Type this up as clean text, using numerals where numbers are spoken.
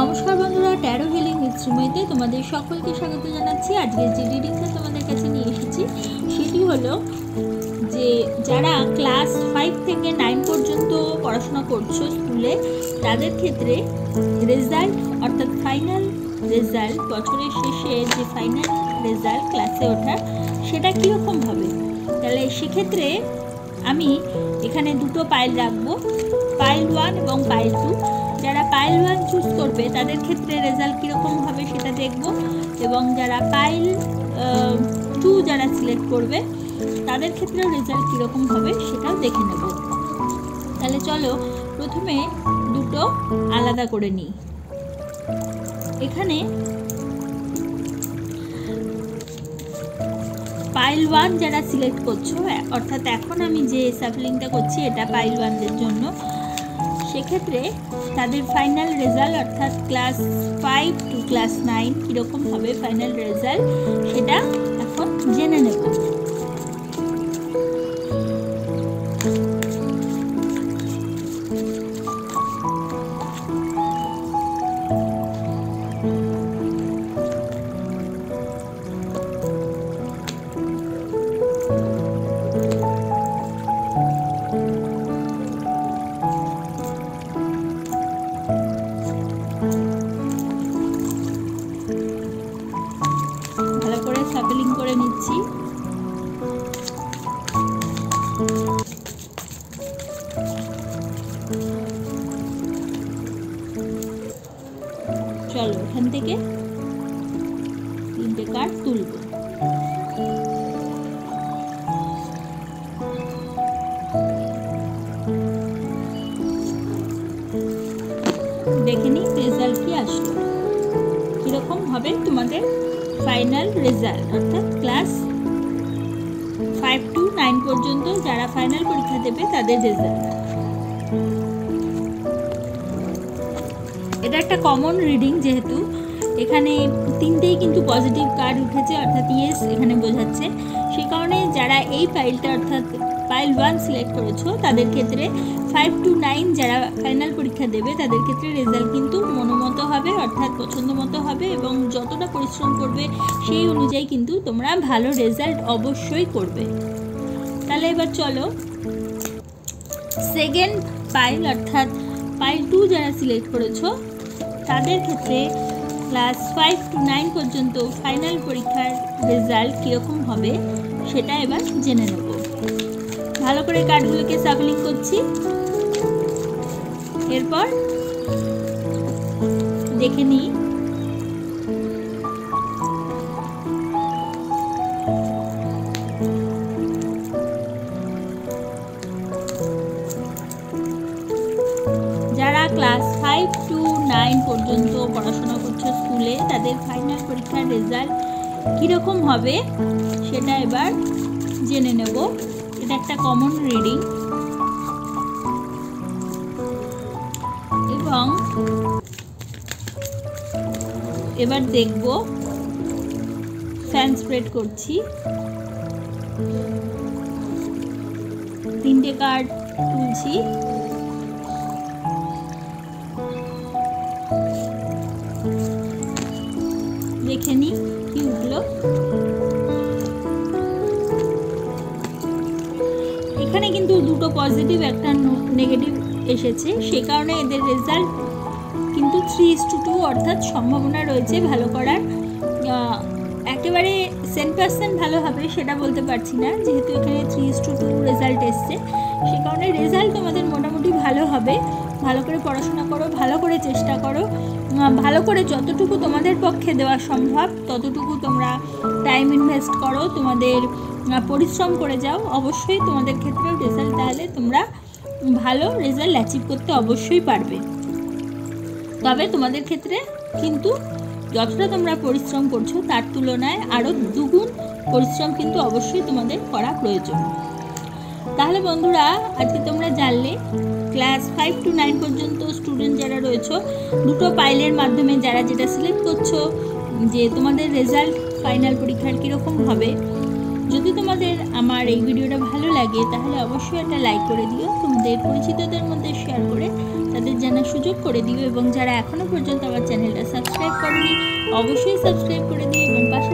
নমস্কার বন্ধুরা, taro healing ইনস্ট্রুমেন্টে তোমাদের সকলকে স্বাগত জানাচ্ছি। আজকে যে রিডিংটা তোমাদের কাছে নিয়ে এসেছি সেটি হলো যে যারা ক্লাস 5 থেকে 9 পর্যন্ত পড়াশোনা করছো স্কুলে, তাদের ক্ষেত্রে রেজাল্ট অর্থাৎ ফাইনাল রেজাল্ট, বছরের শেষে যে ফাইনাল রেজাল্ট ক্লাসে ওঠার, সেটা কীরকম হবে। তাহলে সেক্ষেত্রে আমি এখানে দুটো পাইল রাখবো, পাইল 1 এবং পাইল 2। যারা পাইল 1 চুজ করবে তাদের ক্ষেত্রে রেজাল্ট কীরকম হবে সেটা দেখব, এবং যারা পাইল 2 যারা সিলেক্ট করবে তাদের ক্ষেত্রেও রেজাল্ট কীরকম হবে সেটাও দেখে নেব। তাহলে চলো প্রথমে দুটো আলাদা করে নিই। এখানে পাইল 1 যারা সিলেক্ট করছো, অর্থাৎ এখন আমি যে স্যাম্পলিংটা করছি এটা পাইল 1দের জন্য, সেক্ষেত্রে তাদের ফাইনাল রেজাল্ট অর্থাৎ ক্লাস 5 টু ক্লাস 9 কীরকম হবে ফাইনাল রেজাল্ট সেটা এখন জেনে নেব। সাপলিং করে নিচ্ছি। চলো এখান থেকে 3টে কার্ড তুলব। দেখে নিই রেজাল্ট কি আসলো, কিরকম হবে তোমাদের ফাইনাল রেজাল্ট অর্থাৎ ক্লাস 5 টু 9 পর্যন্ত যারা ফাইনাল পরীক্ষা দেবে তাদের রেজাল্ট। এটা একটা কমন রিডিং, যেহেতু এখানে 3টেই কিন্তু পজিটিভ কার্ড উঠেছে অর্থাৎ ইয়েস এখানে বোঝাচ্ছে, সেই কারণে যারা এই পাইলটা অর্থাৎ পাইল 1 সিলেক্ট করেছো তাদের ক্ষেত্রে 5 টু 9 যারা ফাইনাল পরীক্ষা দেবে তাদের ক্ষেত্রে রেজাল্ট কিন্তু মনোমতো হবে অর্থাৎ পছন্দ মতো হবে, এবং যতটা পরিশ্রম করবে সেই অনুযায়ী কিন্তু তোমরা ভালো রেজাল্ট অবশ্যই করবে। তাহলে এবার চলো সেকেন্ড পাইল অর্থাৎ পাইল 2 যারা সিলেক্ট করেছো তাদের ক্ষেত্রে ক্লাস 5 টু 9 পর্যন্ত ফাইনাল পরীক্ষার রেজাল্ট কীরকম হবে সেটা এবার জেনে নেব। ভালো করে কার্ডগুলোকে সাফলিং করছি, এরপর দেখে নিই যারা ক্লাস 5 টু 9 পর্যন্ত পড়াশোনা করছে স্কুলে তাদের ফাইনাল পরীক্ষার রেজাল্ট কীরকম হবে সেটা এবার জেনে নেব। এটা একটা কমন রিডিং, এবং এবার দেখব ফ্যান স্প্রেড করছি। 3টে কার্ড তুলছি, দেখে নিই কি উঠলো। এখানে কিন্তু দুটো পজিটিভ একটা নেগেটিভ এসেছে, সে কারণে এদের রেজাল্ট কিন্তু 3:2 অর্থাৎ সম্ভাবনা রয়েছে ভালো করার। একেবারে 100% ভালো হবে সেটা বলতে পারছি না, যেহেতু এখানে 3:2 রেজাল্ট এসছে, সে কারণে রেজাল্ট তোমাদের মোটামুটি ভালো হবে। ভালো করে পড়াশোনা করো, ভালো করে চেষ্টা করো, ভালো করে যতটুকু তোমাদের পক্ষে দেওয়া সম্ভব ততটুকু তোমরা টাইম ইনভেস্ট করো, তোমাদের পরিশ্রম করে যাও, অবশ্যই তোমাদের ক্ষেত্রেও রেজাল্ট তাহলে তোমরা ভালো রেজাল্ট অ্যাচিভ করতে অবশ্যই পারবে। তবে তোমাদের ক্ষেত্রে কিন্তু যতটা তোমরা পরিশ্রম করছো তার তুলনায় আরও দ্বিগুণ পরিশ্রম কিন্তু অবশ্যই তোমাদের করা প্রয়োজন। তাহলে বন্ধুরা আজকে তোমরা জানলে ক্লাস 5 টু 9 পর্যন্ত স্টুডেন্ট যারা রয়েছো দুটো পাইলের মাধ্যমে যারা যেটা সিলেক্ট করছো যে তোমাদের রেজাল্ট ফাইনাল পরীক্ষার কীরকম হবে, যদি তোমাদের আমার এই ভিডিওটা ভালো লাগে তাহলে অবশ্যই একটা লাইক করে দিও, তোমাদের পরিচিতদের মধ্যে শেয়ার করে তাদের জানার সুযোগ করে দিও, এবং যারা এখনও পর্যন্ত আমার চ্যানেলটা সাবস্ক্রাইব করনি অবশ্যই সাবস্ক্রাইব করে দিও এবং পাশে